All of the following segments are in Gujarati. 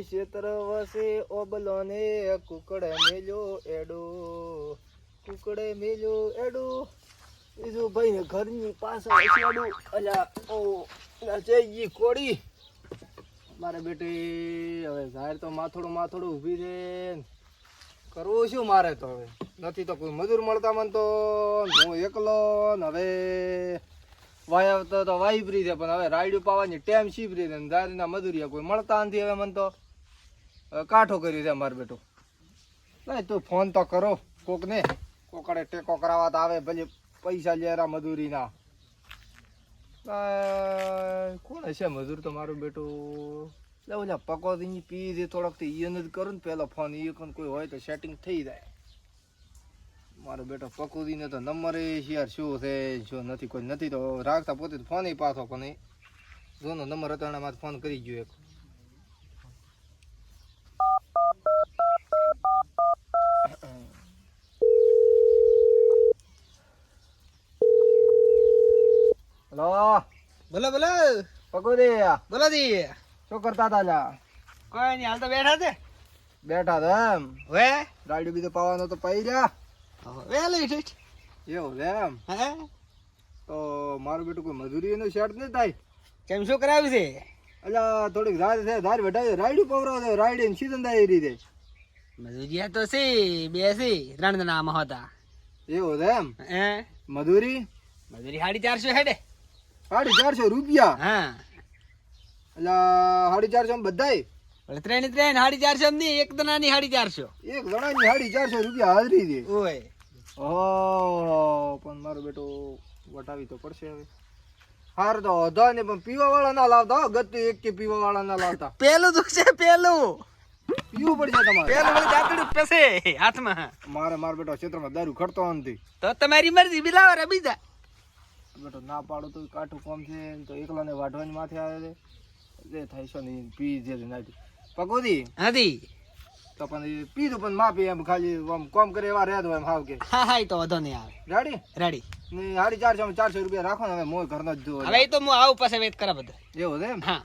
ક્ષેત્ર વસે ઓબલો ને કુકડે મેલ્યો એડો બીજું ભાઈ ને ઘરની પાછળ એડું અલ્યા ઓ જયજી કોડી મારે બેટે હવે જાહેર તો માથોડું ઊભી રે કરવું શું મારે તો હવે નથી તો કોઈ મજૂર મળતા મને તો હું એકલો ને હવે વાય તો વાઈપરી છે પણ હવે રાયડું પાવાની ટેમ શીપરી છે જાહેરના મજૂરિયા કોઈ મળતા નથી હવે મને તો કાઠો કર્યું છે મારે બેટો નહીં તું ફોન તો કરો કોકને કોકડે ટેકો કરાવવા તો આવે ભલે પૈસા લેરા મજૂરીના કોણ હશે મજૂર તો મારું બેટું ઓલા પકોડી પી દે થોડોક એને જ કરું ને પેલો ફોન એ કોઈ હોય તો સેટિંગ થઈ જાય મારો બેટો પકોડીને તો નંબર યાર શું છે શું નથી કોઈ નથી તો રાખતા પોતે ફોન પાછો પણ જોનો નંબર હતો એના માથે ફોન કરી ગયો એક હેલો બોલો બોલો પકોડી બોલો જી શું કરતા હતા લા કોઈ નહીં હાલ તો બેઠા છે બેઠા હતા એમ વે રાયડું બીજું પાવાનો તો પાઈ રહ્યા વેલી ઠીક એવું છે એમ હે તો મારું બેટું કોઈ મજૂરી એનું શર્ટ નહીં થાય કેમ શું કરાવ્યું છે એટલે થોડીક ધાર છે ધાર બેઠા રાયડું પવરાવ છે રાયડી ને સીઝન થાય એ રીતે મજૂરિયા તો છે બે છે 3 જણા આમાં હતા એવું છે એમ હે મજૂરી મજૂરી 450 હેડે 450 રૂપિયા હા એટલે 450 બધાય ત્રણ 450 ની એક જણાની 450 એક જણાની 450 રૂપિયા હાજરી છે ઓય ઓહો પણ મારો બેટો વટાવી તો પડશે હવે હાર તો અધા ને પણ પીવા વાળા ના લાવતા ગત એક કે પીવા વાળા ના લાવતા પેલું તો છે પેલું પીવું પડશે તમારે પેલું વળી દાંતડું પેસે હાથમાં મારો બેટો ક્ષેત્રમાં દારૂ ખડતો નથી તો તમારી મરજી બિલાવો રે બીજા બેટો ના પાડો તો કાઠું કોમ છે તો એકલાને વાઢવાની માથે આવે છે જે થાય છે ને પી જે નાખી પકોડી હાજી તો પણ પીધું પણ માપી એમ ખાલી આમ કોમ કરે એવા રહેતો એમ હાવ કે હા હા તો વધો નહીં આવે રેડી રેડી ને 450 રૂપિયા રાખો ને હવે મોય ઘરનો જ જો હવે તો હું આવું પાસે વેત કરા બધું એવું છે એમ હા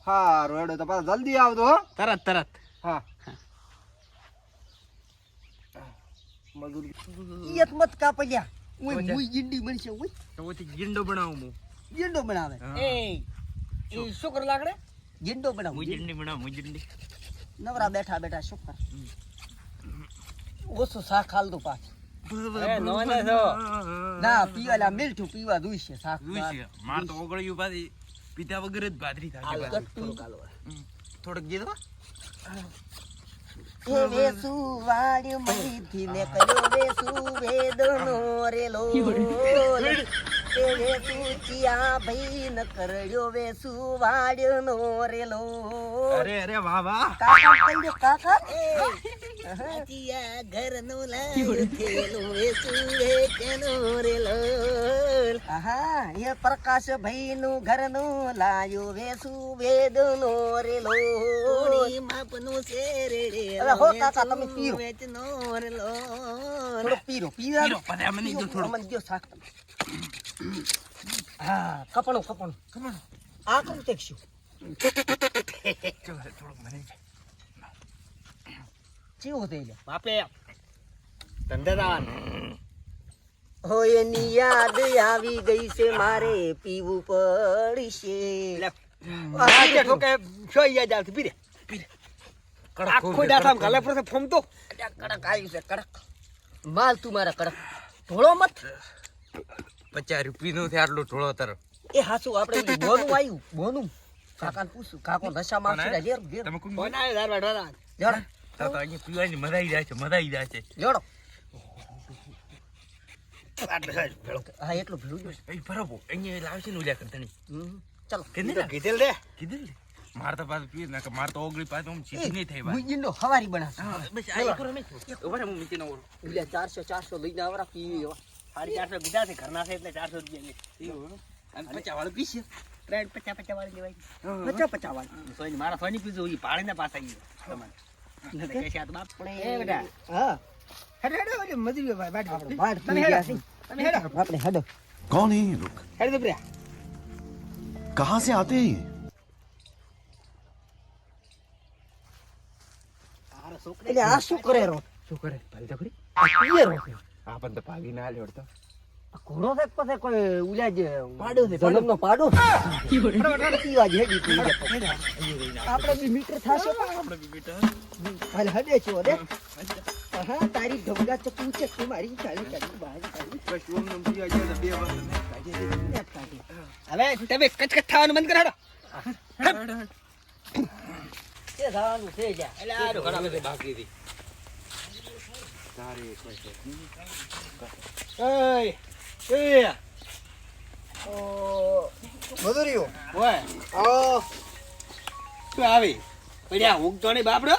હારું હેડો તો પાછા જલ્દી આવજો હો તરત હા મજૂરી ઈયત મત કાપલ્યા ઓય મુઈ ગિંડી બનશે ઓય તો ઓથી ગિંડો બનાવું હું ગિંડો બનાવે એ શું કર લાગડે ગિંડો બનાવ મુજિંડી બનાવ મુજિંડી નવરા બેઠા શું કર ઓછું શાક હાલ દો પાછું ના પીવાલા મીઠું પીવા દુઈશે શાક માર તો ઓગળ્યું પાછી પીધા વગર જ ભાદરી થાય થોડોક દીધો એ વેસુ વાડ મહીથી ને કયો વેસુ વેદનો રેલો એ વેસુ ચિયા ભઈ ન કરડ્યો વેસુ વાડનો રેલો અરે વાહ વાહ કાકા કઈ કાકા ચિયા ઘરનો લાયો થેલો વેસુ વેચનો રેલો આહા એ પ્રકાશ ભઈ નું ઘરનું લાયો વેસુ વેદનો રેલો ઓડી માપનું છે રેડે હો કાકા તમે પીરો વેચનો રેલો થોડો પીરો પણ એમ નહીં જો થોડો મને જો શાક હા કપણો આ કોણ ટેક્સ્યું થોડો મને ચેવો થઈ લે બાપે ધંધાદાર હોય એની યાદ આવી ગઈ છે મારે પીવું પડશે આજે ઠોકે શું યાદ આવતી પીરે આખો ડાટામ ગાલે પર ફોમ તો કડક આવી છે કડક માલ તું મારા કડક ધોળો મત 50 રૂપિયા નો છે આટલો ઢોળો તર એ હાસુ આપણે બોનું આવ્યું બોનું કાકાને પૂછું કાકો નશા માં છે લેર તમે કોણ બોન આવે દાર વાડવા જોડો તો અહીંયા પીવાની મજા આવી જાય છે જોડો હા એટલું ભીડું જો એ બરાબર અહીંયા લાવશે ને ઉલ્યા કરતા ચાલો કીધેલ લે માર તો પાછું પીએ ના કે માર તો ઓગળી પાછું આમ સીધી નહીં થાય ભાઈ મુજીનો હવારી બના બસ આ એક રમે ઓવર હું મીટી નો એટલે 400 લઈને આવરા પીવી એવા 450 બીજા છે ઘરના છે એટલે 400 રૂપિયા અને 50 વાળું પીશે ટ્રેડ 50 વાળી લેવાય 50 વાળી સોની મારા સોની પીજો ઈ પાણીના પાછા ગયો તમારે કે છે આ બાપ એ બેટા હા હેડો મજૂરી વાટ તમે હેડો તમે હેડો આપણે હેડો कौन है ये लोग હેડો પ્રિયા कहाँ से आते हैं ये એટલે આ શું કરે રો શું કરે ભાઈ તકડી આ પીએ રો આ પણ તો ભાગી ના લ્યો તો આ ઘોડો છે કે પછી કોઈ ઉલ્યા જ પાડો છે જન્મનો પાડો પીવા જ હેડી પી આપણે બી મીટર થાશે આપણે બી બેટા હાલ હડે છો રે હા તારી ઢોંગા ચકુ છે તું મારી ચાલી ચાલી બહાર ચાલી બસ ઓમ નમ પીવા જાય તો બે વાર હવે તમે કચકચ થવાનું બંધ કરાડો એ થવાનું છે જા એટલે આ તો ઘણા બધા બાકી હતી તારે કોઈ છે એ ઓ મધુરીઓ ઓય આવો શું આવી પડ્યા ઊંઘ તો નહીં બાપડો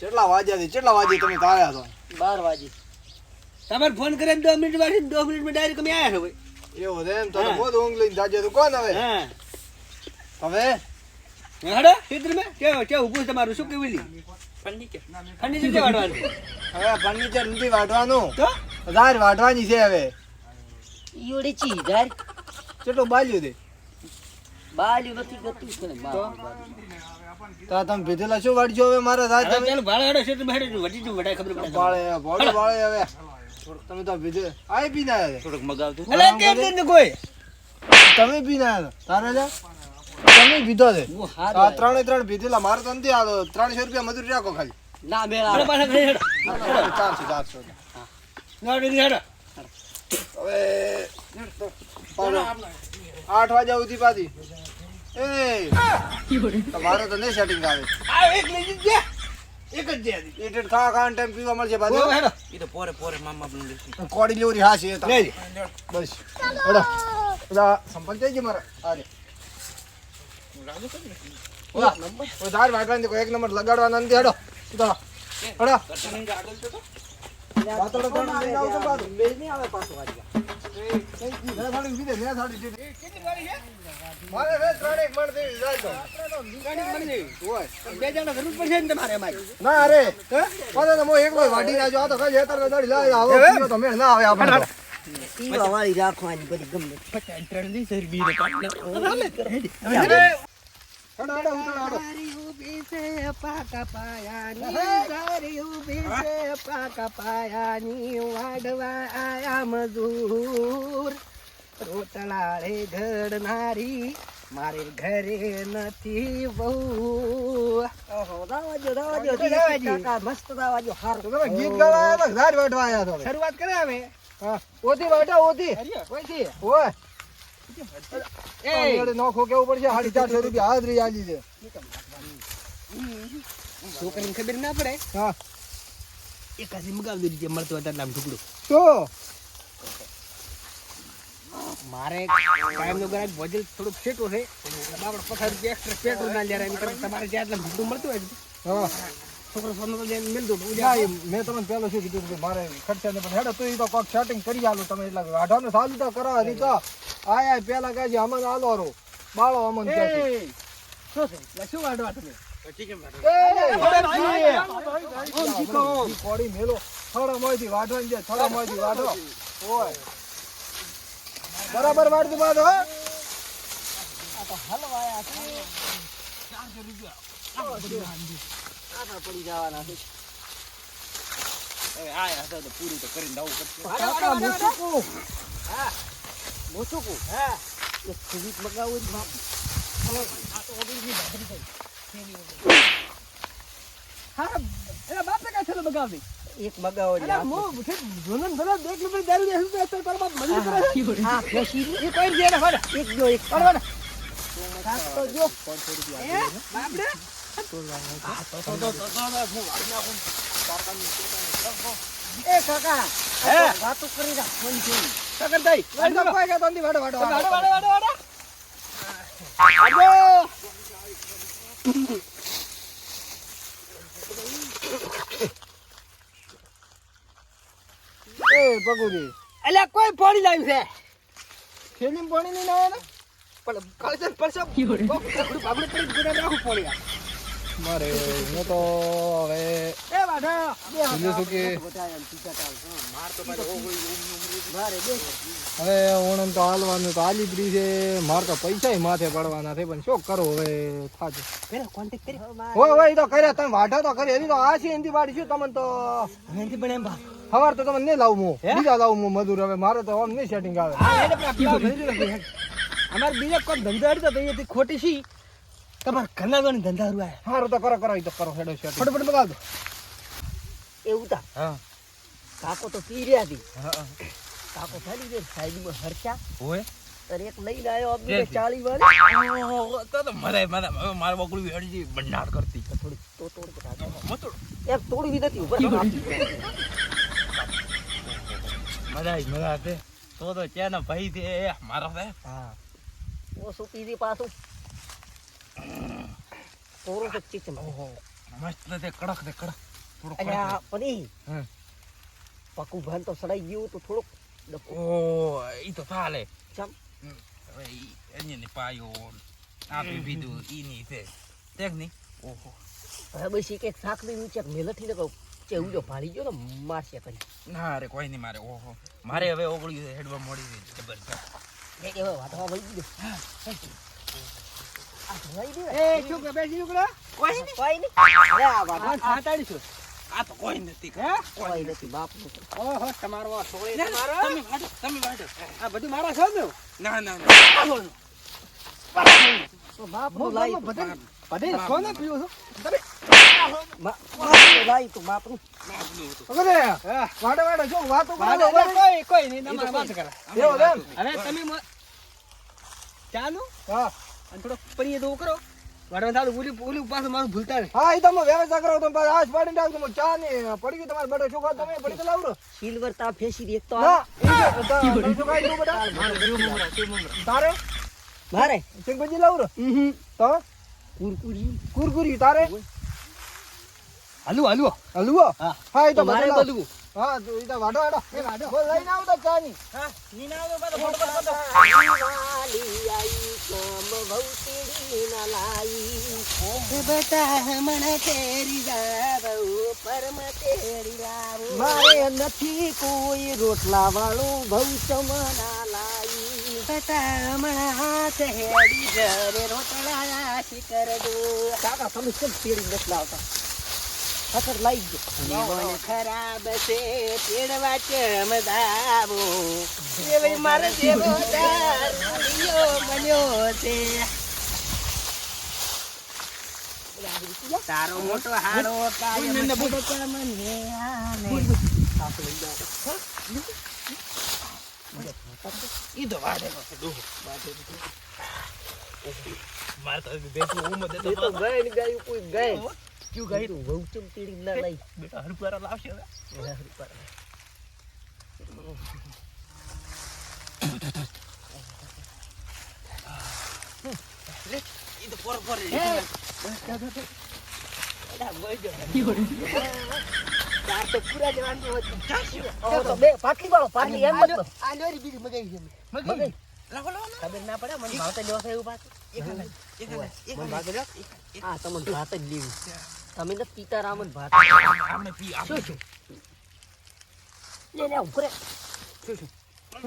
કેટલા વાગ્યા છે કેટલા વાગે તમે તાર્યા છો 12 વાગે તમારે ફોન કરે 2 મિનિટ વાળી 2 મિનિટમાં ડાયરેક્ટ અમે આયા હવે એવું છે એમ તો હા. મોદ ઊંઘ લઈને જાજે તો કોણ હવે હા હવે હેડો ક્ષેત્ર મેં કે ઊભું તમારું શું કેવું લી ફર્નિચર ફર્નિચર વાળવાનું હવે ફર્નિચર નથી વાટવાનું તો ધાર વાટવાની છે હવે ઈયોડી ચી જાર કેટલું બાલ્યું દે બાલ્યું નથી ગતું છે ને તો તમે ભીધેલા શું વાટજો હવે મારા ધાર હવે તમે ચાલો ભાડે હેડો ક્ષેત્ર માં હેડો વટી તું વટાય ખબર પડે બાળે ભોળે બાળે હવે થોડુંક તમે તો ભીધે આય પી ના થોડુંક મગાવતું અલે કે દે કોઈ તમે પી ના તારે લે તમે પીધો છે હું આ હાર ત્રણે ત્રણ પીધેલા મારે તો નથી આલો 300 રૂપિયા મજૂરી રાખો ખાલી ના મેળા અરે પાછા ઘરે હેડો 400 ના ડી હેડો હવે 8 વાગ્યા સુધી પાછી એ તમારે તો નહીં સેટિંગ આવે આ એક લઈ જજે એક જ દે દી એટેડ ખા ખાન ટાઈમ પીવા મળશે ઓ પાછું હેડો ઈ તો પોરે પોરે મામા આપણને લેસી કોડી લેવરી હા છે લે લે બસ હડો બધા સંપલ થઈ ગઈ મારા આરે ઓલા ઓ ધાર વાટવાની કોઈ એક નંબર લગાડવાના નથી હડો ઉતારો હડો દર્શન કે આગળ તો બાતડો તો લઈને આવ તો બાદ મેળ નહીં આવે પાછો વાગ્યા મેં થાળી ઉભી દે મેં થાળી દીધી કેટલી વાળી છે મારે રે ત્રણ એક મણ દેવી જાય તો ગાડી મળી ઓય બે જણા જરૂર પડશે ને તમારે એમાં ના અરે પાછો તો મો એકલો વાટી નાજો આ તો કઈ હેતર દાડી લાય આવો પીવો તો મેળ ના આવે આપણે પીવા વાળી રાખવાની બધી ગમે પચાસ ત્રણ દી સર બી રે પાટલા હડો હડો ઉતારો હડો તારી ઊભી છે પાકા પાયાની તારી ઊભી છે પાકા પાયાની વાડવા આયા મજૂર રોટલાળે ઘડનારી મારે ઘરે નથી બહુ ઓહો દાવાજો કાકા મસ્ત દાવાજો હાર તો તમે ગીત ગાવા આવ્યા તો ધાર વાટવા આવ્યા તો શરૂઆત કરે હવે હા ઓથી વાટા ઓથી ઓયથી ઓય એ એ નોખો કેવું પડશે 450 રૂપિયા હાજરી આલી છે છોકરીને ખબર ના પડે હા એક આજી મગાવી દીધી મળતો હતા નામ ટુકડો તો મારે કાયમ નો ગરાજ ભોજલ થોડુંક છેટું છે બાપડ 50 રૂપિયા એક્સ્ટ્રા પેટ્રોલ ના લેરા એમ કરતા તમારે જ્યાં એટલે ભૂખું મળતું હોય હા છોકરો સોનો તો જઈને મિલ દો ના, એ મેં તમને પહેલો શું કીધું કે મારે ખર્ચા ને પણ હેડો તો એ તો કોક સેટિંગ કરી આલો તમે એટલે વાઢાનું સાલું તો કરાવવા દી તો આયા પેલા કહે છે અમન આલો રો બાળો અમન કહે છે શું છે શું વાડવા તમે ઈ કોડી મેલો થોડા મોયથી વાઢવાની છે થોડા મોયથી વાઢો ઓય બરાબર વાઢ દો બાદ હો પડી જવાના છે હવે આયા હતા તો પૂરું તો કરીને દાવું પડશે કાકા મુસુકુ મોસુકુ હા એક સુવિત મગાવું જ બાપ હા એલા બાપે કઈ થેલો બગાવી એક મગાવો જ એલા મો જોનન ભલા દેખ લે દારૂ દે હે તો પર બાપ મળી કરે હા ફેશી એ કોઈ દે ને વાડા એક જો એક વાડા સાત તો જો એ બાપડે એ કાકા હે? વાતો કરી રાખ મન જોઈ સગન દઈ વાઢો કોઈ કે તંદી વાઢો વાઢો વાડા વાડા વાડા એ પગુજી એલા કોઈ પાણી લાવ્યું છે ખેલીમ પાણી નહીં આવે ને પણ કાળજન પરસબ બાબડું પડી ગુડા રાખું પાણી મારે હું તો હવે એ વાઢા બીજું શું કે મારે બે હવે ઓણમ તો હાલવાનું તો હાલી જ રહી છે. મારે તો પૈસા માથે પડવાના છે પણ શું કરું હવે થાતું. પેલા કોન્ટેક્ટ કરી હોય હોય તો કર્યા તમે વાઢા તો કરી હજી તો આ છે એની વાડી શું તમને તો મહેંદી બને એમ બા સવાર તો તમને નહીં લાવું હું બીજા લાવું હું મજૂર હવે મારે તો આમ નહીં સેટિંગ આવે. અમારે બીજા કોઈ ધંધા હડતા તો અહીંયાથી ખોટી છી તમારા ઘરના જોડે ધંધા રૂઆ સારું તો કરો કરો એ તો કરો હેડો સેટિંગ ફટાફટ બગાડ દો. એવું તા હા કાકો તો પી રહ્યા હતી હા કાકો ફરી ગયો સાઈડમાં હરચા હોય અને એક લઈ લાયો અબી 40 વાળી તો મારે બકડું હેડી ભંડાર કરતી થોડી તો તોડ કે કાકો મતોડ એક તોડી દીધી ઉપર મજા છે તો ચેન ભાઈ છે મારો છે હા ઓ સુપી દી પાછું પોરો તો ચીચમ ઓહો મસ્ત છે કડક છે કડક થોડો અલ્યા પની હા પકુ ભાન તો સડાઈ ગયું તો થોડુંક ડફો ઓ ઈ તો ચાલે ચમ હવે એની ને પાયો આપી બીધું ઈ ની છે દેખ ની ઓહો હવે બસ એક શાક ની નીચે મેલઠી ને કહું ચેવું જો ભાળી ગયો ને મારશે કરી ના રે કોઈ નહીં મારે ઓહો મારે હવે ઓગળી હેડવા મોડી છે જબરજસ્ત એક એવો વાટવા વળી ગયો આ ધોઈ દે એ શું કે બેસી ઉકળા કોઈ નહીં અરે આ વાટવા સાતાડીશું આ તો કોઈ નથી હે કોઈ નથી બાપ નું ઓહો તમારો આ છોકરી તમારો તમે વાટો આ બધું મારા છો ને ના ના ના તો બાપ નું લાઈ બધે સોને પીવું છું બાપ નું લાઈ તો બાપ નું અરે વાડે વાડે જો વાતો કરો કોઈ નહીં તમારે વાત કરે એવો એમ હવે તમે ચાલુ હા અને થોડો પરીએ દો કરો વાડવા ચાલુ ઓલી પાછું મારું ભૂલતા નહીં હા એ તમે વ્યવસ્થા કરો તમે આજ પાડીને રાખજો ચા ને પડી ગયું તમારે બેટો છોકરા તમે પડી તો લાવડો સિલ્વર તા ફેસી એક તો ના એ તો કાઈ દો બેટા તારે મારે સિંગજી લાવડો તો કુરકુરી કુરકુરી તારે હલુ હલુ હલવો હા. હા એ તો મારે બધું બધું હા તો એ તો વાડો વાડો એ વાડો બોલ લઈને આવતો ચા ની મારે નથી કોઈ રોટલા વાળું ભવ ચમના લાઈ હમણાં હાથ હેડી ઘરે રોટલા શિકર દો કાકા તમે કેમ પેડી નથી લાવતા હથર લાઈ ગયો જીવન ખરાબ છે તેડવા ચમદાવો એવે મારે જેવો દારૂડિયો બન્યો છે તારો મોટો હાડો કાયમ છૂટતો મને આને ઈ તો વાડે છે દો મારે તો બેઠું હું મદદ એ તો ગાય ને ગાયું કોઈ ગાય ક્યું ગઈ તું વહુ ચમ તેડી ના લઈ બેટા હરપરા લાવશે હવે ઈ તો પર ચાર તો પૂરા જવાનું હતું તો બે પાટલી વાળો પાટલી એમ મતલબ આ લોરી બીજી મગાઈ છે મગાઈ લાવો લાવો ખબર ના પડે મને ભાવ તો લેવા એવું પાછું મને ભાગ લ્યો. આ તમને ભાત જ લેવી તમે તો સીતારામ જ ભાત આમને પી શું શું લે લે ઉપર શું શું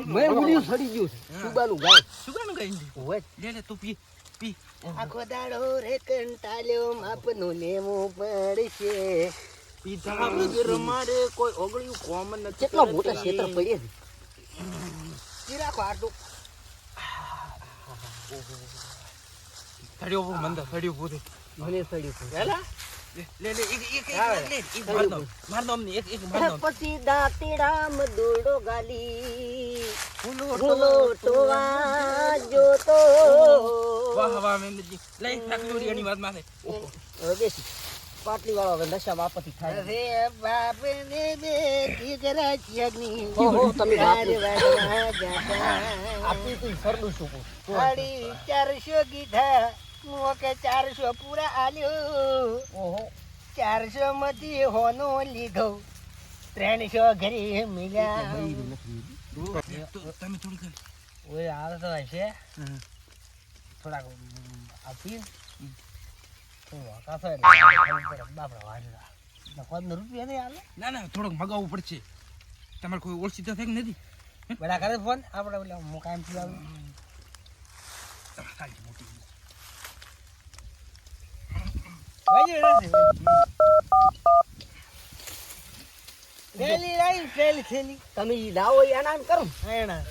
મેં ઉડ્યું સડી ગયું છે સુબાનું ગાય શું કાનું ગઈ હોય લે લે તું પી પી આખો દાડો રે કંટાળ્યો માપનું લેવું પડશે પીધા વગર મારે કોઈ ઓગળ્યું કોમન નથી કેટલા મોટા ક્ષેત્ર પડે છે ઈ રાખો આટલું થડ્યો મંદા થડ્યો પૂરે મને સડ્યું છે હેલા લે લે એક લે એક માર દો અમને એક માર દો પછી દાંતીડા મદોડો ગાલી ફૂલો ટોવા જોતો વાહ વાહ મેંદજી લઈ નાખલી એની વાત માથે હવે બેસી પાટલી વાળો હવે નશા વાપરથી થાય અરે બાપ ને બે દીકરા જગની ઓહો તમે ગારે બાપુ. વાડવા જાતા આપી તું સરડું શું કહું? 450 કીધા મોકે 400 પૂરા આલ્યો ઓહો 400 માંથી હોનો લીધો 300 ઘરે મિલ્યા તમે થોડી કરી ઓય હાલ તો હશે થોડાક આપી કાસો એટલે બાપડા વાળા ₹5 નહીં આલે ના ના થોડોક મગાવવું પડશે તમારે કોઈ ઓળખી તો થાય કે નથી બડા કરે ફોન આપણે ઓલા મુકામ થી આવું સારી મોટી પેલી લાઈન પેલી થેલી તમે ઈ લાવો એના એમ કરો એના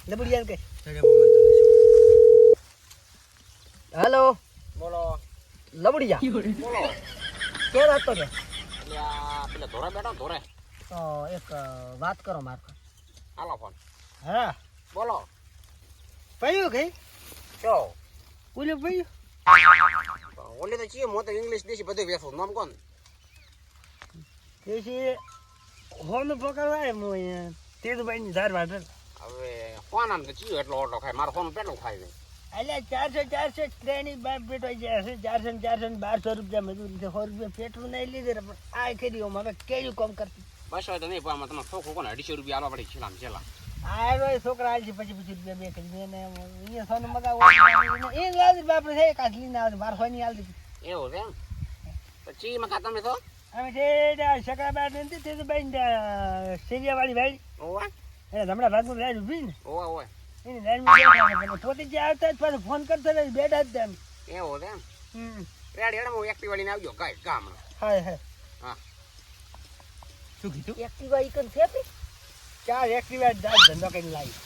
લબડિયાન કે હેલો બોલો લબડિયા બોલો કે વાત તો કે પેલા ધોરા બેઠા ધોરે તો એક વાત કરો માર હાલો ફોન હા બોલો પૈયું કઈ ચો બોલ્યો પૈયું ઓલે તો ચીએ મોતો ઇંગ્લિશ દેશી બધું વેફો નામ કોણ તેથી હોનું પકડવાય હું અહીંયા તેજભાઈ ની ધાર વાટે હવે કોણ આમ તો ચીયો એટલો ઓટો ખાય મારો ફોન પેટલું ખાય નહીં એટલે 400 ટ્રેની બાપ પેટો જાય છે 400 1200 રૂપિયા મજૂરી છે 100 રૂપિયા પેટ્રોલ નહીં લીધે પણ આ કરી હવે કેવું કામ કરતી બસ હોય તો નહીં પણ આમાં તમારે ખોખો કોને 250 રૂપિયા આલવા પડે છેલ્લામ છેલ્લા આ રોય છોકરા આલજી 25 રૂપિયા બે કરી ને અહીંયા સોનું મગાવો એ લાવી બાપરે છે કાઢી લઈને આવે માર સોની આલતી એવું છે એમ તો ચી મકા તમે તો અમે છે શકરા બાર નથી તેજભાઈ સેવિયા વાળી ભાઈ ઓવા એને હમણાં ભાગમાં લાવી ઉભી ને ઓવા ઓવા એની લાઈનમાં પોતે જે આવતા જ પાછું ફોન કરતો રહે બેઠા જ તેમ એવું છે એમ રેડી હેડ હું એક્ટિવા લઈને આવજો ગાય ગામ હાય હાય હા શું કીધું એક્ટિવા ઈ કન છે 4 એક્ટિવા જાય ધંધો કરીને લાવી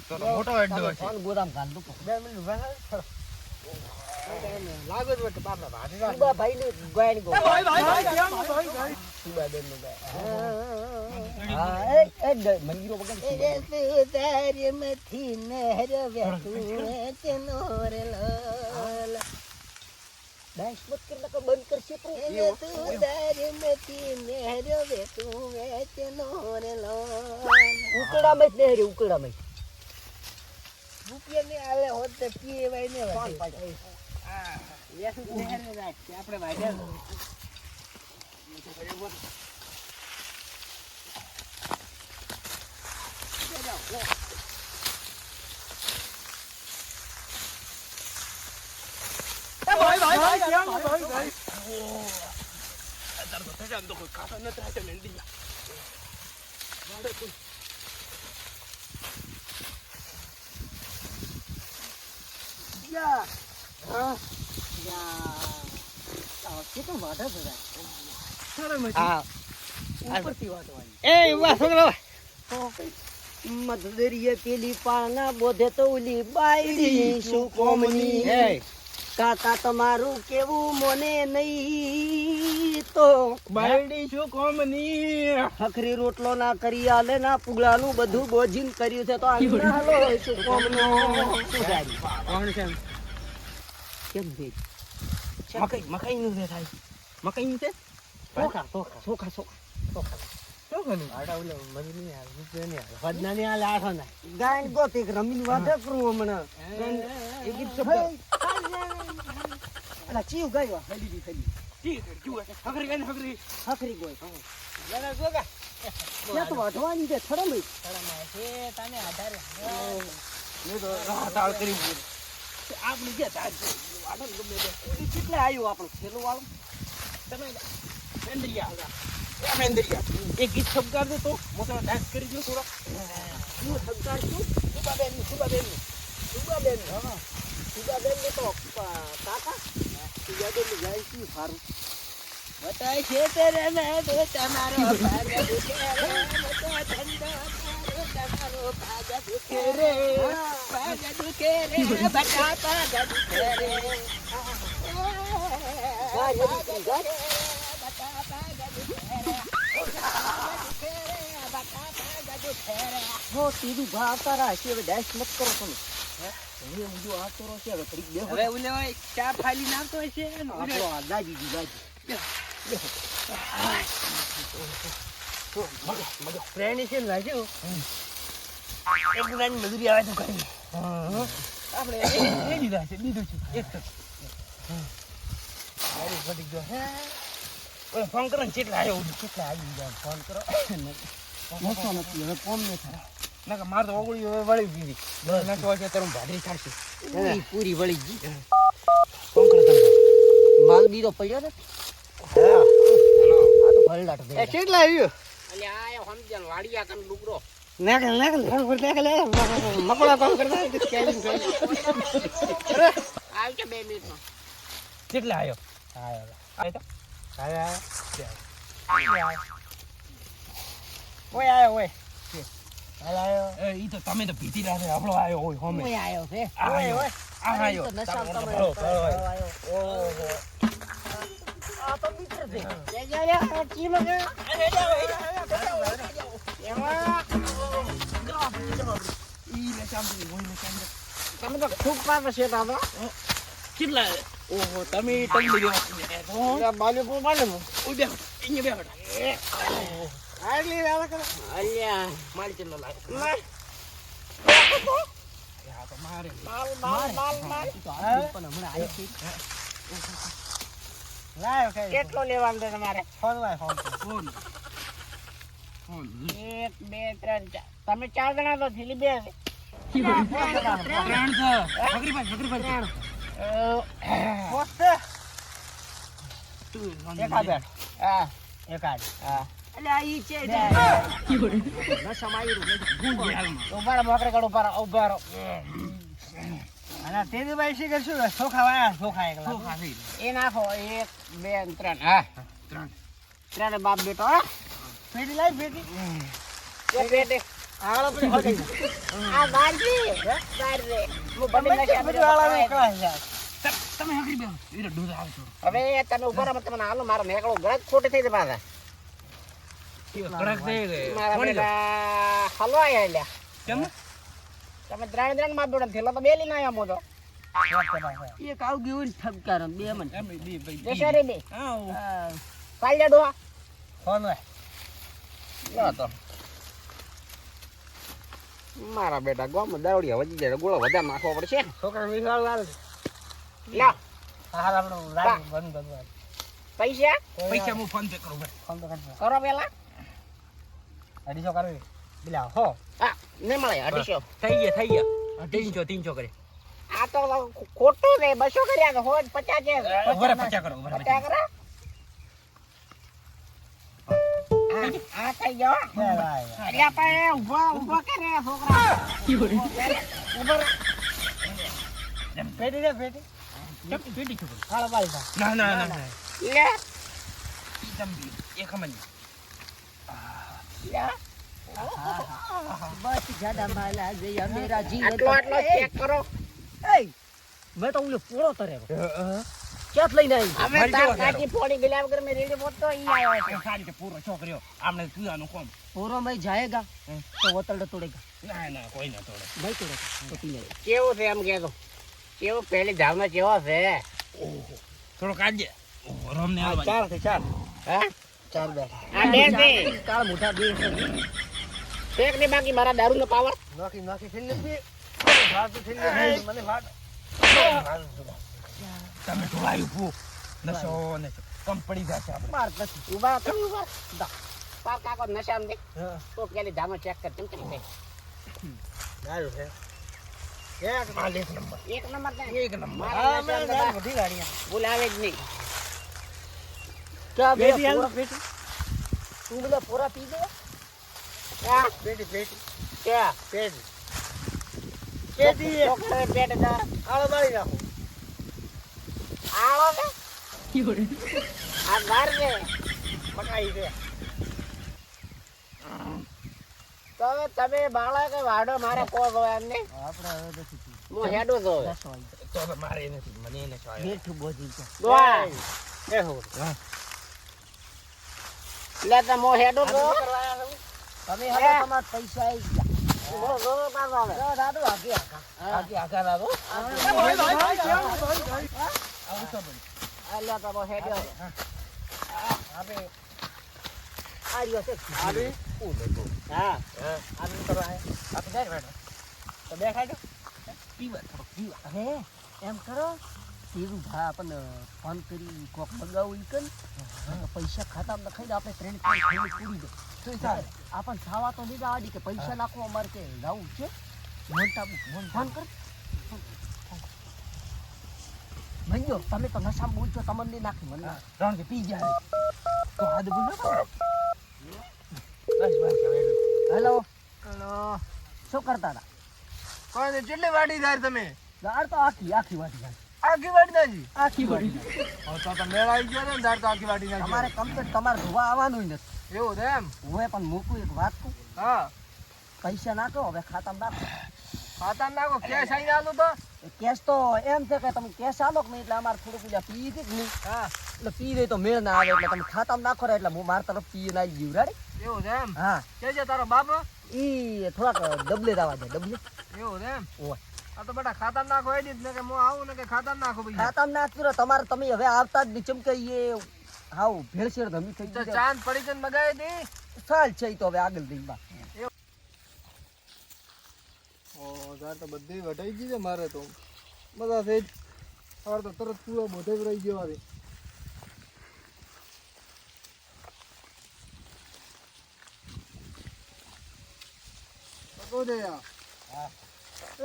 તો મોટો હેડ હશે ફોન ગોદામ ગાંધું 2 મિનિટ ભાઈ લાગો જ વટ બાપડા ભાડી સુબા ભાઈ ને ગોયન ગો સુબા બેન નું હા એ મંગીરો બગન એ સુધાર્ય મથી નહેર વેતું ચનોર લાલ ડાન્સ મત કર નકર બંધ કરશે એ સુધાર્ય મથી નહેર વેતું ચનોર લાલ ઉકડા મત ને રે ઉકડા મત રૂપિયા ને આલે હોત તે પીવાય ને હા લેસુ નહેર ને રાખ આપણે વાડ્યા મધદરીએ પેલી પાના બોધે તો ઓલી બાયડી શું કોમની કાકા તમારું કેવું મને નહીં તો બાયડી શું કોમની હખરી રોટલો ના કરી આલે ના પુગલાનું બધું બોજીન કર્યું છે તો આ ના હાલો શું કોમનો શું ગાડી કોણ છે કેમ ભેજ મકાઈ નું છે થાય મકાઈ નું છે સોખા સોખા સોખા સોખા શું કરું આડા ઓલે મજૂરી નહીં આવે રૂપિયા નહીં આવે વધના નહીં આવે 8 ના ગાયન ગોતી રમીન વાદે કરું હમણાં એ ગીત શબ્દ અલા ચીવ ગાયો હલી ઠીક છે જુઓ હકરી ગઈ હકરી હખરી ગોય લેના જોગા ત્યાં તો વાઢવાની છે થડમ તળમાં છે તને આધારે મેં તો રાહતાળ કરી આપણી જે ધાર છે વાડન ગમે તે કેટલે આવ્યો આપણો છેલ્લો વાળો તમે મેંદરિયા એક ગીત શબ્દ દે તો મોટો ડાન્સ કરી દો થોડો શું સંસ્કાર શું સુબાબેન સુબાબેન હા સુબાબેન ને તો કાકા સુબાબેન ને જાય શું સારું બતાય છે તેરે મેં તો તમારો ભાગ દુખે રે મતો ઠંડો તમારો ભાગ દુખે રે ભાગ દુખે રે બટા ભાગ દુખે રે ગાય હજી ગાય બટા ભાગ દુખે રે હો તીધું ભા આવતા રહ્યા છે હવે ડાયસ મત કરો તમે હવે હું જો આવતો રહો છે હવે થોડીક બેહો હવે ઓલે હોય ચા ફાલી નાખતો છે આપણો આ ગાજી પ્રેણી છે ને વાંચ્યું એક દિનાની મજૂરી આવે તો કઈ આપણે એ દીધા છે દીધું છે એક તો પડી ગયો હે ફોન કરો ને કેટલા આવ્યો કેટલા આવી જાય ફોન કરો મોસો નથી હવે કોમ નહીં થાય ના મારે તો ઓગળી વળી ગઈ ના તો તારું ભાડરી થશે પૂરી વળી ગઈ ફોન કરો તમે માલ બીજો પડ્યો ને હા આ તો ભલડાટ દે એ કેટલા આવ્યું અલ્યા આયો સમજ્યા વાડિયા કન ડુકરો મકોડા કામ કરતા સ્કેલિંગ કરી આવજો 2 મિનિટમાં. કેટલા આયો આયો તો ઓય આયો ઓય હાલ આયો એ ઈ તો તમે તો ભીતી રાખે આપણો આયો હોય હોમે કોઈ આયો છે આ આયો આ આયો તો નશા ભલો, તમે ભલો, ભલો. ઓહો આ તો મિત્ર છે ઈ ને શાંતિ હોય ને શાંતિ તમે તો ખૂબ પાસ છે દાદા કેટલા ઓહો તમે ટંગી દેવા તો બાલ્યો બાલ્યો ઉડે અહીંયા બેઠા આટલી રાવા કરે અલ્યા મારી ચેલો લાગે આ તો મારે તો આ પણ હમણાં આવી છે લાયો કઈ કેટલો લેવાનું છે તમારે? ફોન લાય ફોન ફોન ફોન 1 2 3 4. તમે 4 જણા તો થેલી 2 છે. ત્રણ છે ફકરી ભાઈ પોસ્ટ તું એક આ હા. એક આ હા એટલે આ ઈ છે નશા માયરું ઉભા રહો, મોકરે કાઢો, ઉભા રહો. અને તેની ભાઈ શી કરશું ચોખા વાયા ચોખા એકલા ચોખા થઈ એ નાખો 1 2 3. હા, ત્રણ 3 બાપ બેટો. હા, પેટી લાઈ પેટી એ બેટે આળો પેટી હટી આ બાર છે. બાર છે. હું બંને નાખ્યા બધું આળો કળા જાય તમે હકરી બેહો ઈરો દૂધ આવે છો હવે તમે ઉભા રહો, તમને હાલો, મારો નેકળો ગળત ખોટી થઈ જાય પાછા. કડક થઈ ગઈ મારા કોણ લ્યો? બેટા હલવા આયા લ્યા. કેમ તમે 3 માં બેડો થેલો તો બેલી ના આયા મો તો. એક આવ ગયું ને ઠપકાર બે મન એમ બી ભાઈ દેશો રે બે. હા કાલ્યા ડોહા. ફોન લાય લો તો. મારા બેટા ગામમાં દાવડિયા વજી જાય, ગોળો વધારે નાખવો પડશે. છોકરા વિશાળ લાલ લ્યો હાલ આપણું લાગ બંધ બંધ પૈસા પૈસા હું ફોન પે કરું ભાઈ ફોન તો કરજો કરો પેલા. 250 કરવી બિલા હો હા, ને મળે 250. થઈ ગયા 300 કરે આ તો ખોટું છે. 200 કર્યા તો હોજ 50 છે. ઉભા 50 કરો ઉભા 50 કરા. આ થઈ ગયો. એટલે આપણે ઊભો કરે છોકરા. ઊભો રહે. પેટી રે પેટી પેટી છોકરો હાલ બાઈ જા ના લે તંબી એક મન લે. બસ જાડા માલા જયા મેરા જીવન આટલો આટલો ચેક કરો. એ મેં તો ઓલો પોળો તરેલો ક્યાં લઈને આવી અમે તાર કાચી પોડી ગલ્યા વગર મેં રેડી પોતો ઈ આવ્યો છે. સારી કે પૂરો છોકરીઓ આમને પીવાનું કોમ પોરો में जाएगा तो वतल तोड़ेगा ના કોઈ ના તોડે नहीं तोड़ेगा तो पीने કેવું છે એમ કેતો? કેવું પહેલી ધાવમાં કેવો છે? થોડો કાઢજે રોમ ને આવવા 4 થી 4 હે? 4 બેઠા આ બે છે. काल मोटा दे એક ને બાકી મારા દારૂનો પાવર. નાખી નાખી થઈ નથી વાત તો થઈ ગઈ મને વાત તમે ઢોળાયું પુ નસો ને કમ પડી જશે આપણે मार નથી ઉભા તમે ઉભા. તાર કાકો નશામાં દે. હા તો પેલી ધાવમાં ચેક કર. કેમ કરી દારૂ છે માલ એક નંબર એક નંબર દે. એક નંબર મારા નશામાં તો બા બધી ગાડીਆਂ બોલાવે જ નહીં. क्या પેટી बेटा હાલ પેટી तू बोला पूरा पी गया ક્યાં? પેટી પેટી ક્યાં? પેટી પેટી છોકરાએ પેટ ધાર. આળો બાળી નાખો આવો ને? આ બાર છે. મકાઈ છે તો તમે બાળક વાડો મારે કો ગયો એમને. આપણે હવે નથી હું હેડો તો હવે. તો મારે નથી મને એને શું બેઠું બોજી છે દોહા. એ હો લે તો હું હેડો તો. તમે હવે તમારા પૈસા આવી ગયા બહુ જોરો પાછો આવે. તો દાદુ આગે આખા આગે આઘા દાદો આ લે તો હું હેડો. આપણે આ રહ્યો છે આવી હા. આવી કરવા આપણે જાય બેઠો તો બે ખાજો પીવા થોડો પીવા અરે એમ કરો તેરું ભા આપણને ફોન કરી કોક મંગાવું ઈ કન પૈસા ખાતામાં લખાઈને આપણે 3 પૂરી દે શું થાય આપણ ખાવા તો દીધા આડી કે પૈસા નાખો અમારે કે જાવું છે મોટા ફોન કર મંજો તમે તો નશામાં બોલશો તમને નહીં નાખી મને ત્રણ કે પી જાય તો હાથ બોલો બસ બસ હવે હેલો હલો શું કરતા હતા કોઈ નહીં કેટલી વાડી જાય તમે દાળ તો આખી વાટી જાય આખી વાડી નાખી આખી વાટી તો મેળ આવી ગયો ને દાળ તો આખી વાડી નાખી તમારે કમ્પ્લીટ તમારે ધોવા આવવાનું નથી એવું છે એમ હું પણ મૂકું એક વાત કહું હા પૈસા નાખો હવે ખાતામાં નાખો ખાતા નાખો કેશ આવીને આલું તો કેશ તો એમ છે કે તમે કેશ આલો કે નહીં એટલે અમારે થોડુંક બીજા પી હતી કે નહીં હા એટલે પી દે તો મેળ ના આવે એટલે તમે ખાતામાં નાખો ને એટલે હું મારા તરફ પી ના ગયું રાડી એવું છે એમ હા કે છે તારો બાપ ઈ થોડાક ડબલે દાવા દે ડબલે એવું છે એમ ઓય આ તો બેટા ખાતા નાખો એડી જ ને કે હું આવું ને કે ખાતા નાખો ભાઈ ખાતામાં નાખ્યું ને તમારે તમે હવે આવતા જ નહીં ચમ કે એ હાવ ભેળસેળ ધમી થઈ તો ગઈ ચાંદ પડી છે ને મગાવી દી ચાલ છે ઈ તો હવે આગળ દઈ બા ઓ જાર તો બધી વટાઈ ગઈ છે મારે તો બધા થઈ હવે તો તરત પૂરો બધે જ રહી ગયો હતી પકોડિયા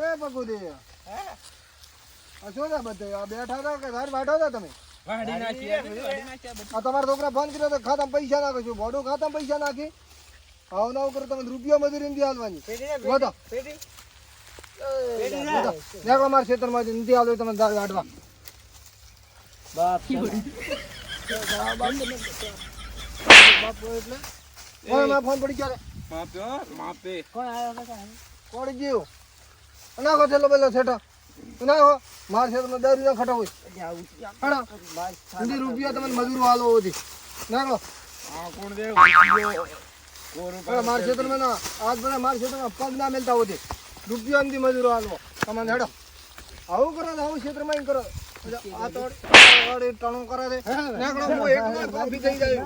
એ પકોડિયા આ શું છે બધે આ બેઠા હતા કે ઘર બેઠા હતા તમે વાડી નાખી આ તમારા છોકરા ફોન કર્યો તો ખાતામાં પૈસા નાખો છો બોડું ખાતામાં પૈસા નાખી આવ ના કરો તમે રૂપિયા મજૂરી નથી હાલવાની વધો દેખો મારા ક્ષેત્રમાં નથી હાલવું તમે દાળ કાઢવા બાપુ એટલે ફોન પડી ક્યારે માપે પડી ગયો નાખો છેલ્લો પેલો છેટો નાખો મારા ક્ષેત્રમાં દારૂ ના ખટો હોય હિન્દી રૂપિયા તમને મજૂરો હાલો હોતી નાખો મારા ક્ષેત્રમાં ના આજ બધા મારા ક્ષેત્રમાં પગ ના મેલતા હોતી રૂપિયા નથી મજૂરો હાલો તમને હેડો આવું કરો આવું ક્ષેત્રમાં એમ કરો આ તો ટણું કરે છે નાખો હું એકલો કોફી થઈ જાય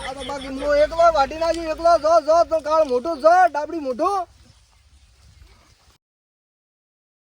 આ તો બાકી હું એકલો વાટી નાખ્યું એકલો જો કાળ મોટું જો ડાબડી મોટું